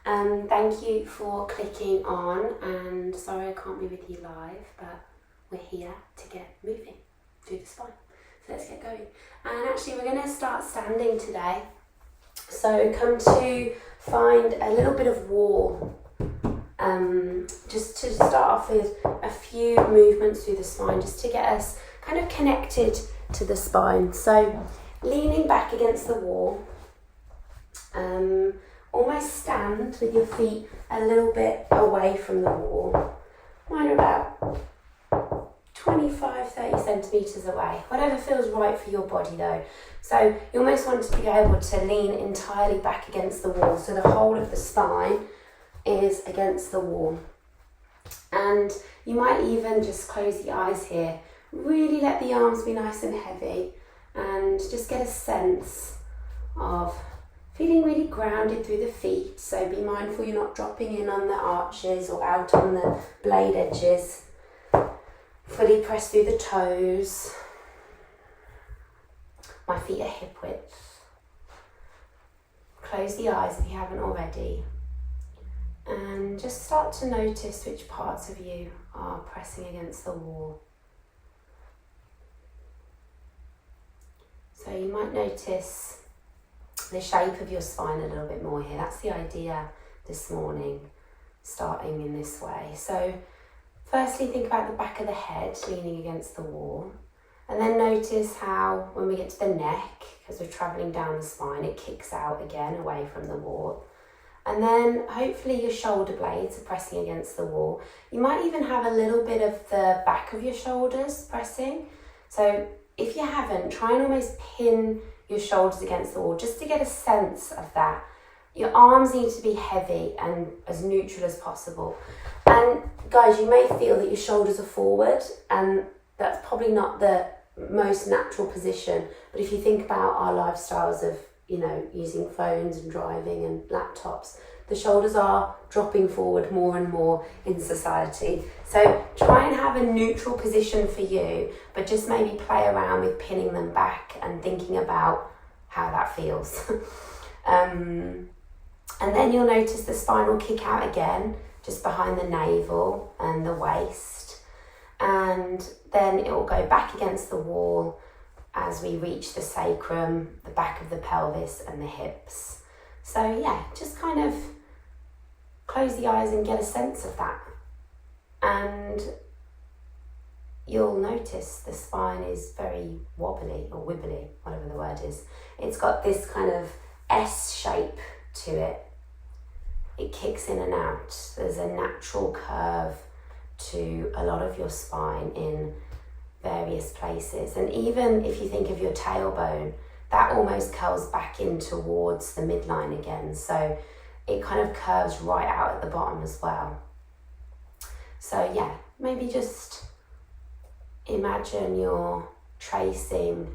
Thank you for clicking on, and sorry I can't be with you live, but we're here to get moving through the spine. So let's get going. And actually we're going to start standing today. So come to find a little bit of wall. Just to start off with a few movements through the spine, just to get us kind of connected to the spine. So leaning back against the wall, almost stand with your feet a little bit away from the wall. Mine are about 25-30 centimetres away, whatever feels right for your body though. So you almost want to be able to lean entirely back against the wall, so the whole of the spine is against the wall. And you might even just close the eyes here, really let the arms be nice and heavy, and just get a sense of feeling really grounded through the feet. So be mindful you're not dropping in on the arches or out on the blade edges. Fully press through the toes. My feet are hip width. Close the eyes if you haven't already. And just start to notice which parts of you are pressing against the wall. So you might notice the shape of your spine a little bit more here. That's the idea this morning, starting in this way. So firstly, think about the back of the head leaning against the wall. And then notice how when we get to the neck, because we're travelling down the spine, it kicks out again away from the wall. And then hopefully your shoulder blades are pressing against the wall. You might even have a little bit of the back of your shoulders pressing. So if you haven't, try and almost pin your shoulders against the wall just to get a sense of that. Your arms need to be heavy and as neutral as possible. And guys, you may feel that your shoulders are forward, and that's probably not the most natural position. But if you think about our lifestyles of, using phones and driving and laptops, the shoulders are dropping forward more and more in society. So try and have a neutral position for you, but just maybe play around with pinning them back and thinking about how that feels. And then you'll notice the spine will kick out again, just behind the navel and the waist. And then it will go back against the wall as we reach the sacrum, the back of the pelvis and the hips. So yeah, just kind of close the eyes and get a sense of that. And you'll notice the spine is very wobbly or wibbly, whatever the word is. It's got this kind of S shape to it. It kicks in and out. There's a natural curve to a lot of your spine in various places. And even if you think of your tailbone, that almost curls back in towards the midline again. So it kind of curves right out at the bottom as well. So yeah, maybe just imagine you're tracing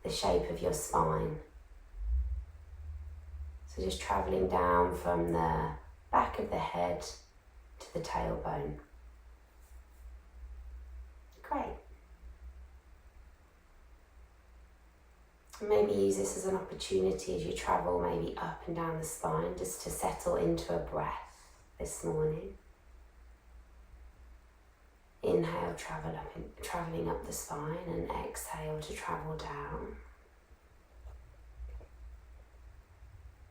the shape of your spine. So just travelling down from the back of the head to the tailbone. Great. Maybe use this as an opportunity as you travel maybe up and down the spine, just to settle into a breath this morning. Inhale, travelling up the spine, and exhale to travel down.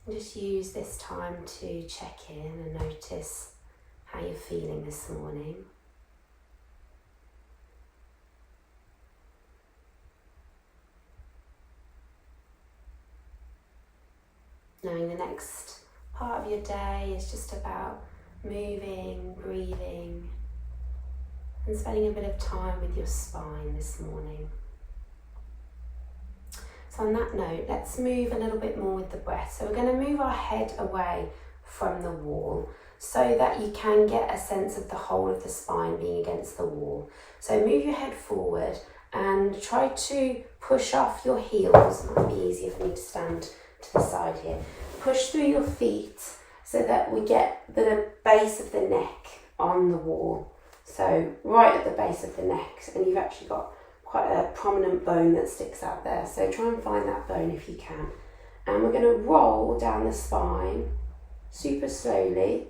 And just use this time to check in and notice how you're feeling this morning. Knowing the next part of your day is just about moving, breathing, and spending a bit of time with your spine this morning. So on that note, let's move a little bit more with the breath. So we're going to move our head away from the wall so that you can get a sense of the whole of the spine being against the wall. So move your head forward and try to push off your heels. It might be easier for me to stand to the side here. Push through your feet so that we get the base of the neck on the wall. So right at the base of the neck, and you've actually got quite a prominent bone that sticks out there. So try and find that bone if you can. And we're going to roll down the spine super slowly,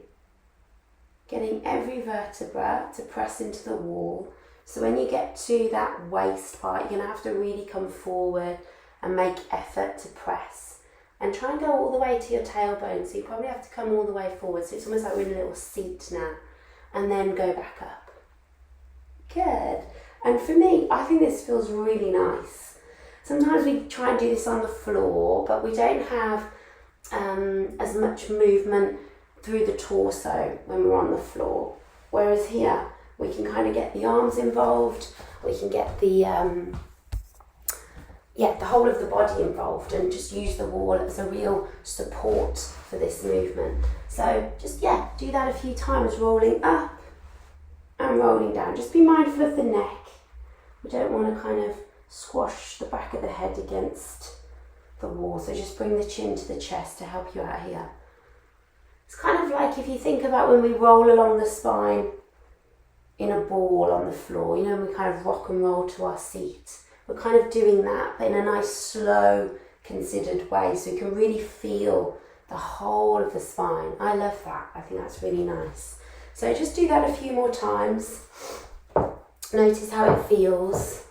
getting every vertebra to press into the wall. So when you get to that waist part, you're going to have to really come forward and make effort to press. And try and go all the way to your tailbone. So you probably have to come all the way forward. So it's almost like we're in a little seat now. And then go back up. Good. And for me, I think this feels really nice. Sometimes we try and do this on the floor, but we don't have as much movement through the torso when we're on the floor. Whereas here, we can kind of get the arms involved, we can get the whole of the body involved and just use the wall as a real support for this movement. So just, do that a few times, rolling up and rolling down. Just be mindful of the neck. We don't want to kind of squash the back of the head against the wall. So just bring the chin to the chest to help you out here. It's kind of like if you think about when we roll along the spine in a ball on the floor, you know, when we kind of rock and roll to our seat. We're kind of doing that, but in a nice, slow, considered way, so you can really feel the whole of the spine. I love that. I think that's really nice. So just do that a few more times. Notice how it feels,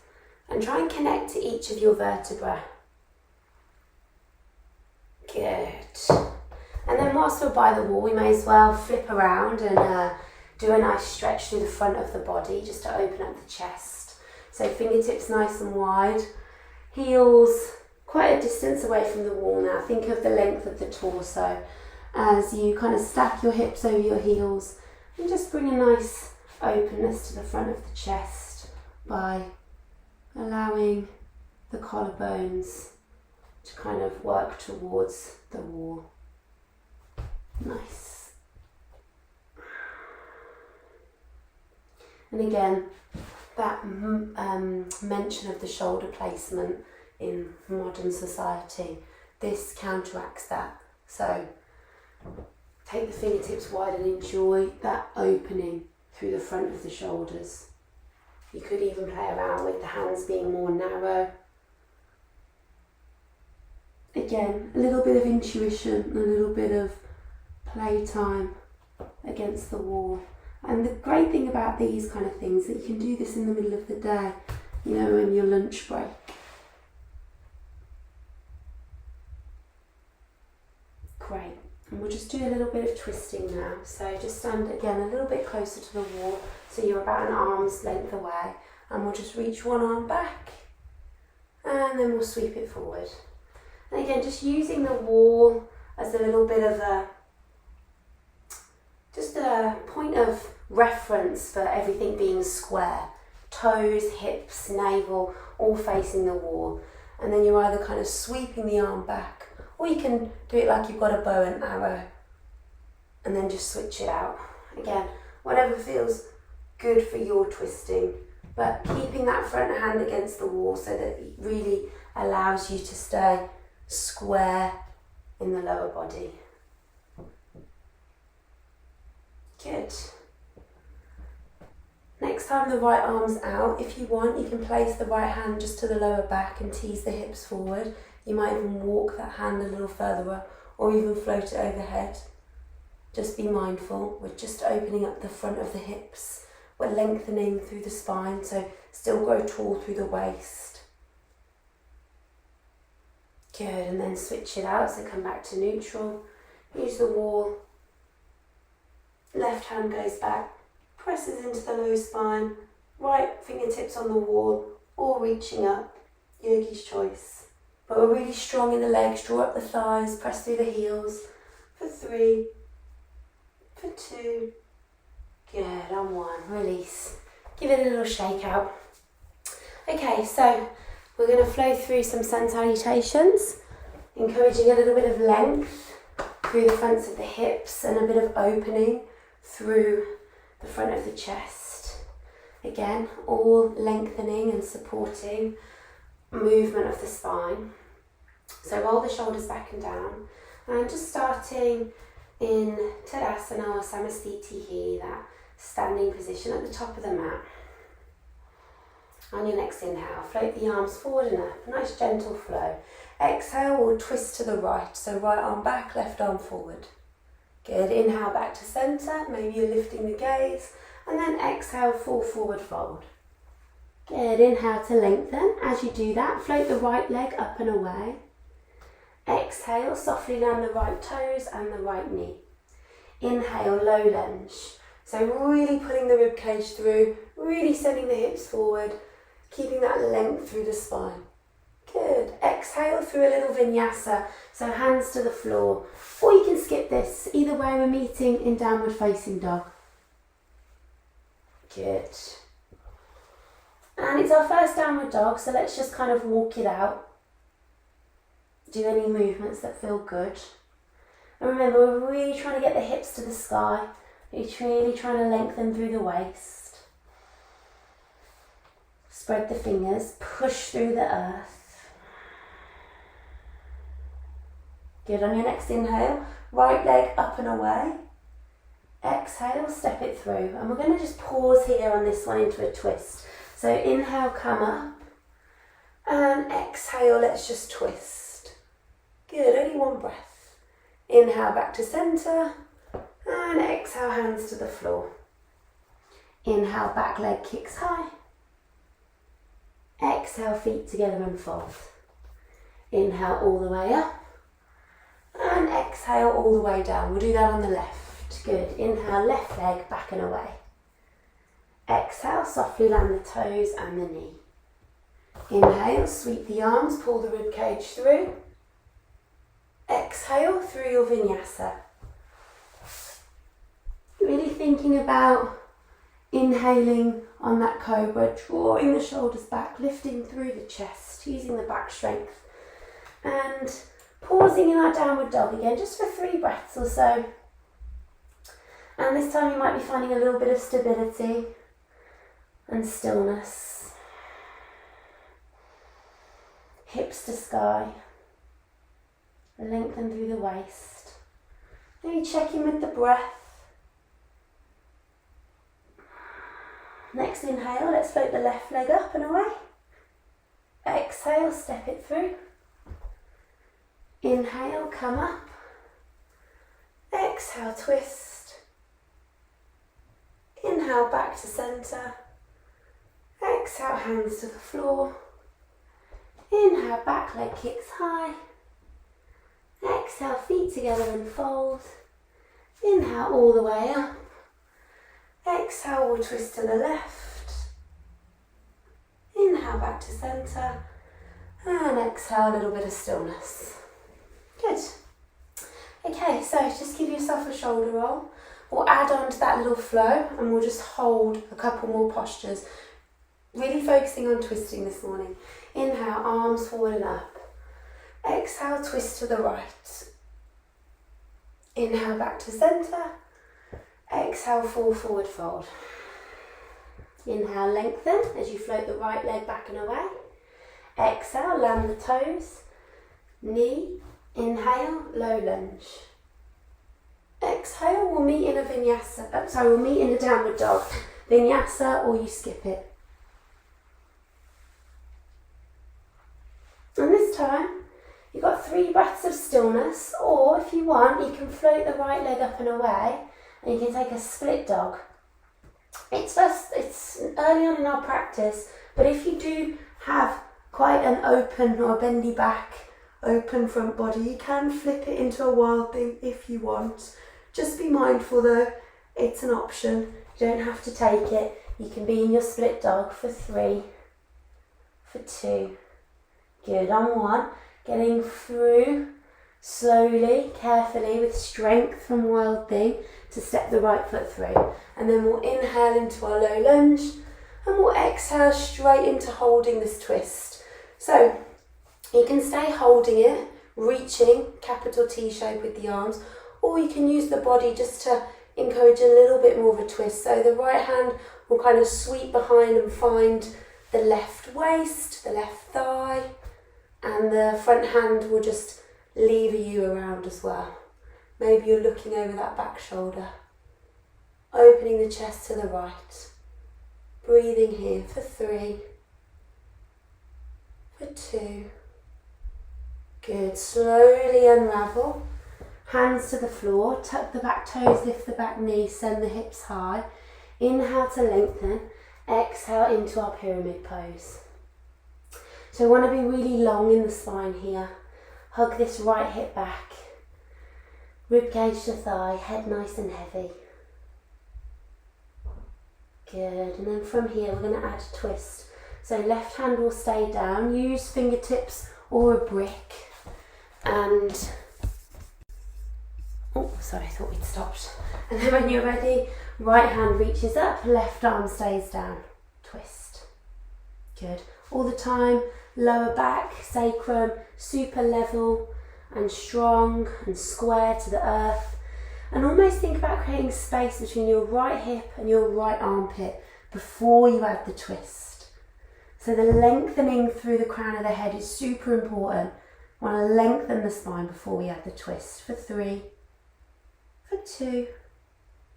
and try and connect to each of your vertebrae. Good. And then whilst we're by the wall, we may as well flip around and do a nice stretch through the front of the body, just to open up the chest. So fingertips nice and wide, heels quite a distance away from the wall now. Think of the length of the torso as you kind of stack your hips over your heels and just bring a nice openness to the front of the chest by allowing the collarbones to kind of work towards the wall. Nice. And again, that mention of the shoulder placement in modern society, this counteracts that. So take the fingertips wide and enjoy that opening through the front of the shoulders. You could even play around with the hands being more narrow. Again, a little bit of intuition, a little bit of playtime against the wall. And the great thing about these kind of things is that you can do this in the middle of the day, you know, in your lunch break. Great. And we'll just do a little bit of twisting now. So just stand again a little bit closer to the wall, so you're about an arm's length away. And we'll just reach one arm back, and then we'll sweep it forward. And again, just using the wall as a little bit of just a point of reference for everything being square. Toes, hips, navel, all facing the wall. And then you're either kind of sweeping the arm back, or you can do it like you've got a bow and arrow and then just switch it out. Again, whatever feels good for your twisting, but keeping that front hand against the wall so that it really allows you to stay square in the lower body. Good. Next time the right arm's out, if you want, you can place the right hand just to the lower back and tease the hips forward. You might even walk that hand a little further up, or even float it overhead. Just be mindful, we're just opening up the front of the hips. We're lengthening through the spine, so still grow tall through the waist. Good, and then switch it out, so come back to neutral. Use the wall. Left hand goes back, presses into the low spine, right fingertips on the wall, or reaching up, yogi's choice. But we're really strong in the legs, draw up the thighs, press through the heels, for 3, for 2, good, on 1, release. Give it a little shake out. Okay, so we're going to flow through some sun salutations, encouraging a little bit of length through the fronts of the hips and a bit of opening through the front of the chest. Again, all lengthening and supporting movement of the spine. So roll the shoulders back and down, and just starting in Tadasana or Samastitihi, that standing position at the top of the mat. On your next inhale, float the arms forward and up, a nice gentle flow. Exhale, we'll twist to the right, so right arm back, left arm forward. Good, inhale back to centre, maybe you're lifting the gaze, and then exhale, fall forward fold. Good, inhale to lengthen. As you do that, float the right leg up and away. Exhale, softly land the right toes and the right knee. Inhale, low lunge. So really pulling the rib cage through, really sending the hips forward, keeping that length through the spine. Good. Exhale through a little vinyasa, so hands to the floor. Or you can skip this. Either way, we're meeting in downward facing dog. Good. And it's our first downward dog, so let's just kind of walk it out. Do any movements that feel good. And remember, we're really trying to get the hips to the sky. We're really trying to lengthen through the waist. Spread the fingers, push through the earth. Good, on your next inhale, right leg up and away. Exhale, step it through. And we're going to just pause here on this one into a twist. So inhale, come up. And exhale, let's just twist. Good, only one breath. Inhale back to centre. And exhale, hands to the floor. Inhale, back leg kicks high. Exhale, feet together and fold. Inhale all the way up. And exhale all the way down. We'll do that on the left. Good. Inhale, left leg back and away. Exhale, softly land the toes and the knee. Inhale, sweep the arms, pull the rib cage through. Exhale through your vinyasa. Really thinking about inhaling on that cobra, drawing the shoulders back, lifting through the chest, using the back strength. And pausing in our downward dog again, just for 3 breaths or so. And this time you might be finding a little bit of stability and stillness. Hips to sky. Lengthen through the waist. Maybe check in with the breath. Next inhale, let's float the left leg up and away. Exhale, step it through. Inhale, come up. Exhale, twist. Inhale, back to centre. Exhale, hands to the floor. Inhale, back leg kicks high. Exhale, feet together and fold. Inhale all the way up. Exhale, we'll twist to the left. Inhale, back to centre. And exhale, a little bit of stillness. Good. Okay, so just give yourself a shoulder roll. We'll add on to that little flow and we'll just hold a couple more postures. Really focusing on twisting this morning. Inhale, arms forward and up. Exhale, twist to the right. Inhale, back to centre. Exhale, fall forward fold. Inhale, lengthen as you float the right leg back and away. Exhale, land the toes. Knee. Inhale, low lunge. Exhale, we'll meet in a vinyasa. We'll meet in a downward dog. Vinyasa, or you skip it. And this time, you've got 3 breaths of stillness, or if you want, you can float the right leg up and away, and you can take a split dog. It's early on in our practice, but if you do have quite an open or bendy back, open front body, you can flip it into a wild thing if you want. Just be mindful though, it's an option. You don't have to take it. You can be in your split dog for 3, for 2. Good, on 1. Getting through slowly, carefully, with strength from wild thing to step the right foot through. And then we'll inhale into our low lunge and we'll exhale straight into holding this twist. So you can stay holding it, reaching, capital T shape with the arms, or you can use the body just to encourage a little bit more of a twist. So the right hand will kind of sweep behind and find the left waist, the left thigh, and the front hand will just lever you around as well. Maybe you're looking over that back shoulder, opening the chest to the right, breathing here for 3, for 2. Good, slowly unravel, Hands to the floor, tuck the back toes, lift the back knee, send the hips high. Inhale to lengthen, exhale into our pyramid pose. So we want to be really long in the spine here. Hug this right hip back. Rib cage to thigh, head nice and heavy. Good, and then from here we're going to add a twist. So left hand will stay down, use fingertips or a brick. And, oh sorry, I thought we'd stopped. And then when you're ready, right hand reaches up, left arm stays down. Twist. Good. All the time, lower back, sacrum, super level and strong and square to the earth. And almost think about creating space between your right hip and your right armpit before you add the twist. So the lengthening through the crown of the head is super important. Want to lengthen the spine before we add the twist. For 3, for 2.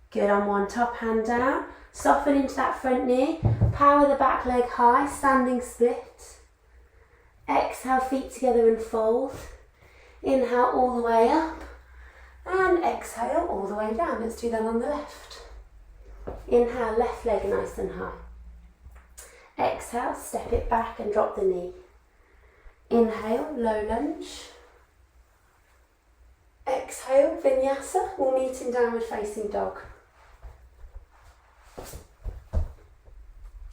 Good, on 1, top hand down. Soften into that front knee. Power the back leg high, standing split. Exhale, feet together and fold. Inhale all the way up. And exhale all the way down. Let's do that on the left. Inhale, left leg nice and high. Exhale, step it back and drop the knee. Inhale, low lunge. Exhale, vinyasa. We'll meet in downward facing dog.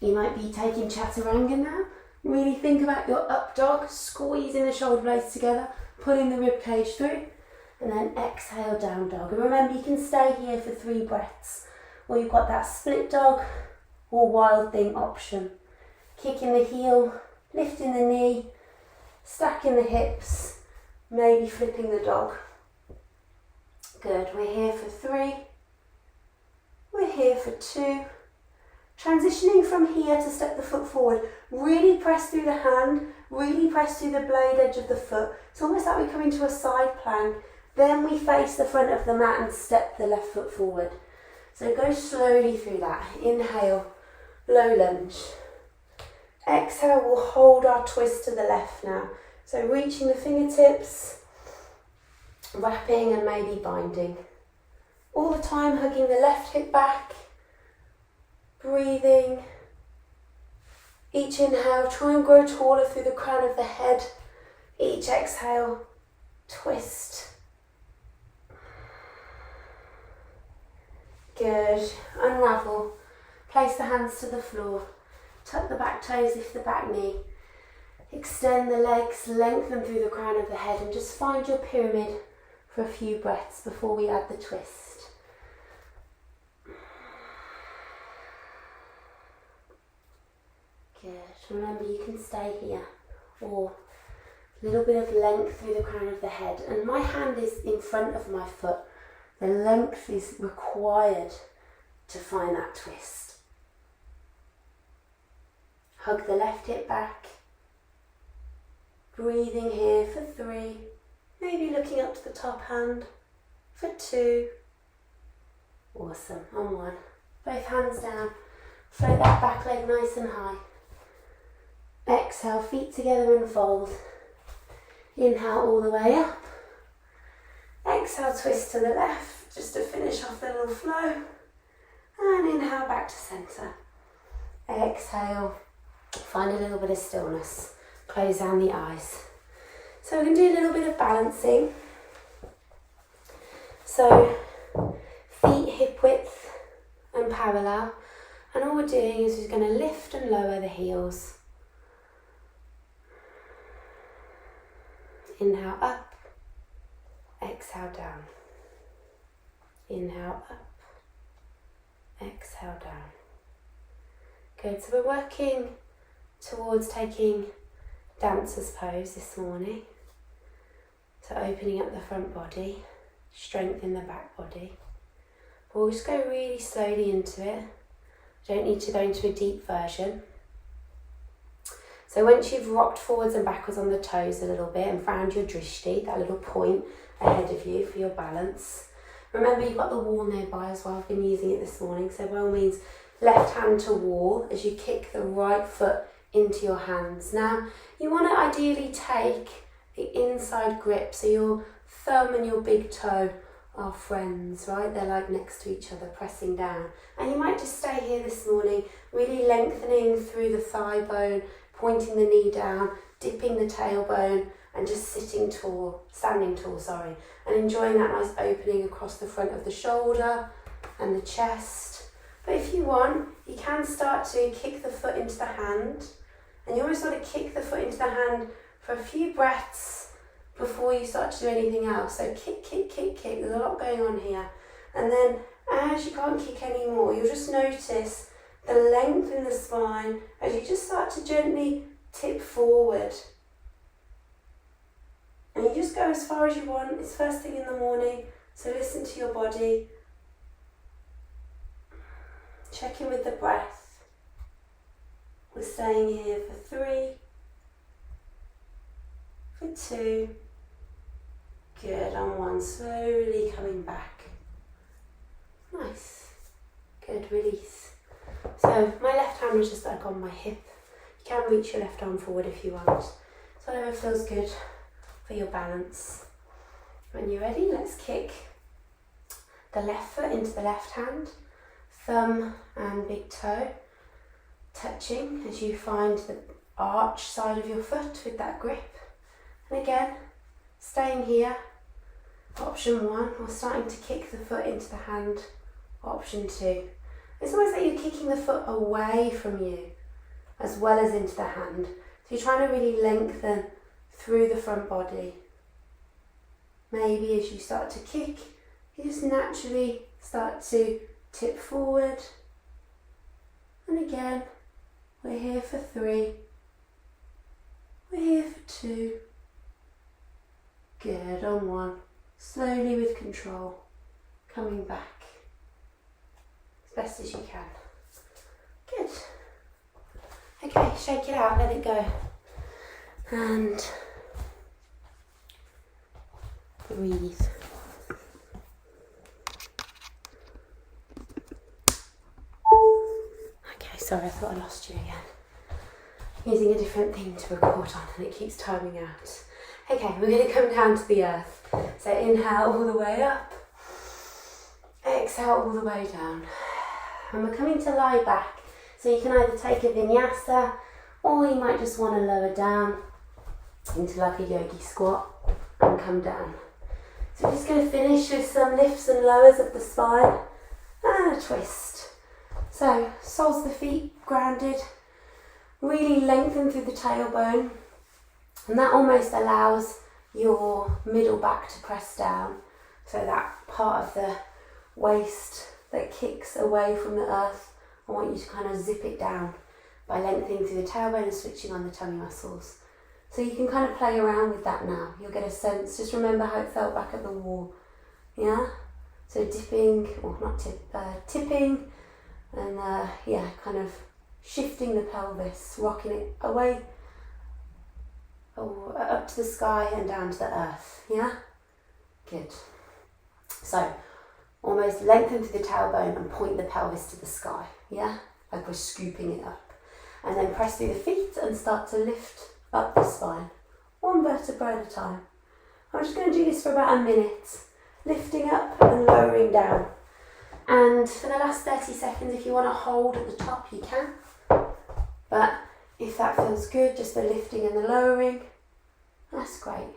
You might be taking chaturanga now. Really think about your up dog, squeezing the shoulder blades together, pulling the rib cage through, and then exhale, down dog. And remember, you can stay here for 3 breaths, or you've got that split dog or wild thing option. Kicking the heel, lifting the knee, stacking the hips, maybe flipping the dog. Good, we're here for 3, we're here for 2. Transitioning from here to step the foot forward, really press through the hand, really press through the blade edge of the foot. It's almost like we come into a side plank, then we face the front of the mat and step the left foot forward. So go slowly through that. Inhale, low lunge. Exhale, we'll hold our twist to the left now. So reaching the fingertips, wrapping and maybe binding. All the time hugging the left hip back. Breathing. Each inhale, try and grow taller through the crown of the head. Each exhale, twist. Good. Unravel. Place the hands to the floor. Tuck the back toes, lift the back knee. Extend the legs, lengthen through the crown of the head, and just find your pyramid for a few breaths before we add the twist. Good. Remember, you can stay here, or a little bit of length through the crown of the head. And my hand is in front of my foot. The length is required to find that twist. Hug the left hip back. Breathing here for 3. Maybe looking up to the top hand for 2. Awesome. On 1. Both hands down. Float that back leg nice and high. Exhale, feet together and fold. Inhale all the way up. Exhale, twist to the left, just to finish off the little flow. And inhale back to centre. Exhale, find a little bit of stillness. Close down the eyes. So we're going to do a little bit of balancing. So feet hip width and parallel. And all we're doing is we're going to lift and lower the heels. Inhale up, exhale down. Inhale up, exhale down. Good, so we're working towards taking dancer's pose this morning. So opening up the front body, strengthen the back body. But we'll just go really slowly into it. Don't need to go into a deep version. So once you've rocked forwards and backwards on the toes a little bit and found your drishti, that little point ahead of you for your balance. Remember, you've got the wall nearby as well. I've been using it this morning. So by all means, left hand to wall as you kick the right foot into your hands. Now, you want to ideally take the inside grip, so your thumb and your big toe are friends, right? They're like next to each other, pressing down. And you might just stay here this morning, really lengthening through the thigh bone, pointing the knee down, dipping the tailbone, and just standing tall, and enjoying that nice opening across the front of the shoulder and the chest. But if you want, you can start to kick the foot into the hand, and you always want to kick the foot into the hand for a few breaths before you start to do anything else. So kick, kick, kick, kick. There's a lot going on here. And then as you can't kick anymore, you'll just notice the length in the spine as you just start to gently tip forward. And you just go as far as you want. It's first thing in the morning, so listen to your body. Check in with the breath. We're staying here for 3, for 2, good, on 1, slowly coming back. Nice, good, release. So my left hand was just like on my hip. You can reach your left arm forward if you want. So whatever feels good for your balance. When you're ready, let's kick the left foot into the left hand, thumb and big toe touching as you find the arch side of your foot with that grip. And again, staying here, option 1, or starting to kick the foot into the hand, option 2. It's almost like you're kicking the foot away from you as well as into the hand. So you're trying to really lengthen through the front body. Maybe as you start to kick, you just naturally start to tip forward. And again, we're here for 3. We're here for 2. Good, on 1. Slowly with control, coming back as best as you can. Good. Okay, shake it out, let it go. And breathe. Okay, sorry, I thought I lost you again. Using a different thing to record on and it keeps timing out. Okay, we're going to come down to the earth. So inhale all the way up. Exhale all the way down. And we're coming to lie back. So you can either take a vinyasa or you might just want to lower down into like a yogi squat and come down. So we're just going to finish with some lifts and lowers of the spine and a twist. So soles of the feet grounded, really lengthen through the tailbone, and that almost allows your middle back to press down. So that part of the waist that kicks away from the earth, I want you to kind of zip it down by lengthening through the tailbone and switching on the tummy muscles. So you can kind of play around with that now. You'll get a sense, just remember how it felt back at the wall. Yeah? So dipping, or not tipping, and kind of shifting the pelvis, rocking it away, up to the sky and down to the earth. Yeah? Good. So almost lengthen through the tailbone and point the pelvis to the sky. Yeah? Like we're scooping it up. And then press through the feet and start to lift up the spine, 1 vertebra at a time. I'm just going to do this for about a minute, lifting up and lowering down. And for the last 30 seconds, if you want to hold at the top, you can. But if that feels good, just the lifting and the lowering, that's great.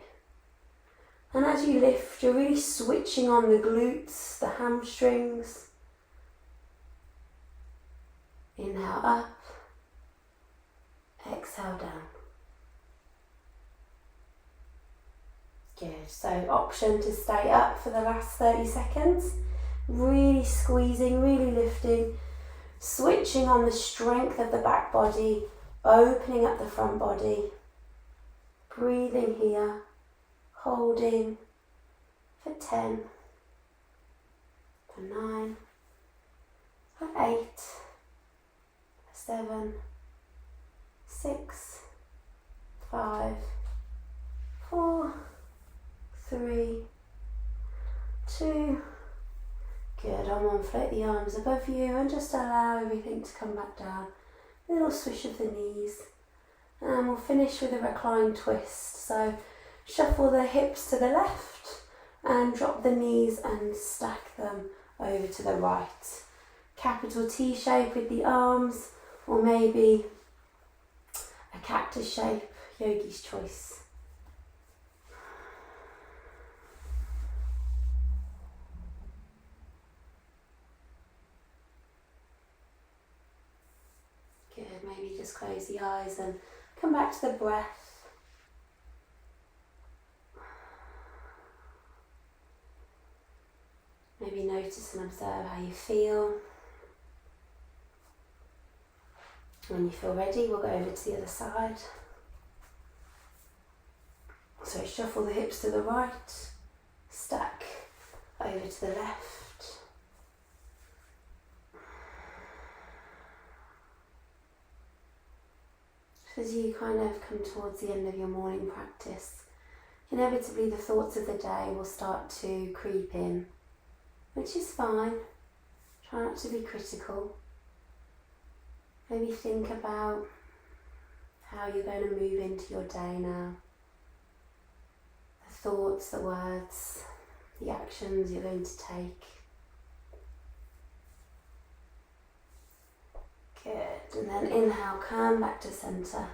And as you lift, you're really switching on the glutes, the hamstrings. Inhale up, exhale down. Good, so option to stay up for the last 30 seconds. Really squeezing, really lifting, switching on the strength of the back body, opening up the front body, breathing here, holding for 10, for 9, for 8, for 7, 6, 5, 4, 3, 2, good. On 1, float the arms above you and just allow everything to come back down. Little swish of the knees. And we'll finish with a reclined twist. So shuffle the hips to the left and drop the knees and stack them over to the right. Capital T shape with the arms, or maybe a cactus shape, yogi's choice. Good, maybe just close the eyes and come back to the breath. Maybe notice and observe how you feel. When you feel ready, we'll go over to the other side. So shuffle the hips to the right, stack over to the left. As you kind of come towards the end of your morning practice, inevitably the thoughts of the day will start to creep in, which is fine. Try not to be critical. Maybe think about how you're going to move into your day now. The thoughts, the words, the actions you're going to take. Good, and then inhale, come back to centre.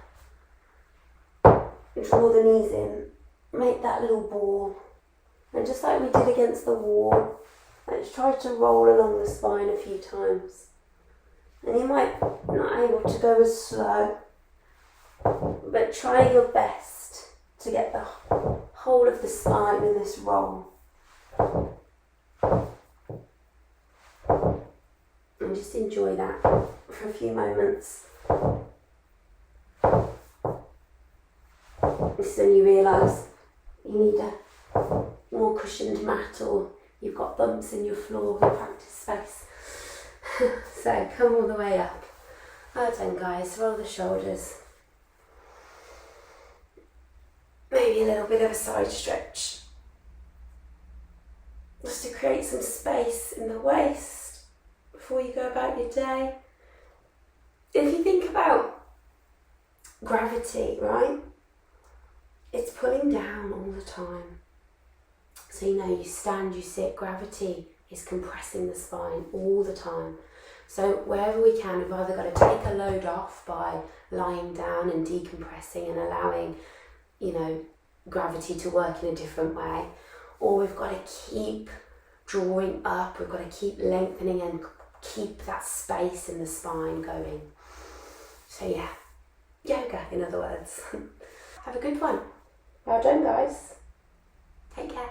Draw the knees in, make that little ball. And just like we did against the wall, let's try to roll along the spine a few times. And you might not able to go as slow, but try your best to get the whole of the spine in this roll. And just enjoy that for a few moments. This is when you realise you need a more cushioned mat, or you've got bumps in your floor, your practice space. So come all the way up. Well done, guys. Roll the shoulders. Maybe a little bit of a side stretch, just to create some space in the waist before you go about your day. If you think about gravity, right? It's pulling down all the time. So you know, you stand, you sit, gravity is compressing the spine all the time. So wherever we can, we've either got to take a load off by lying down and decompressing and allowing, you know, gravity to work in a different way, or we've got to keep drawing up, we've got to keep lengthening and keep that space in the spine going. So yeah, yoga in other words. Have a good one. Well done, guys. Take care.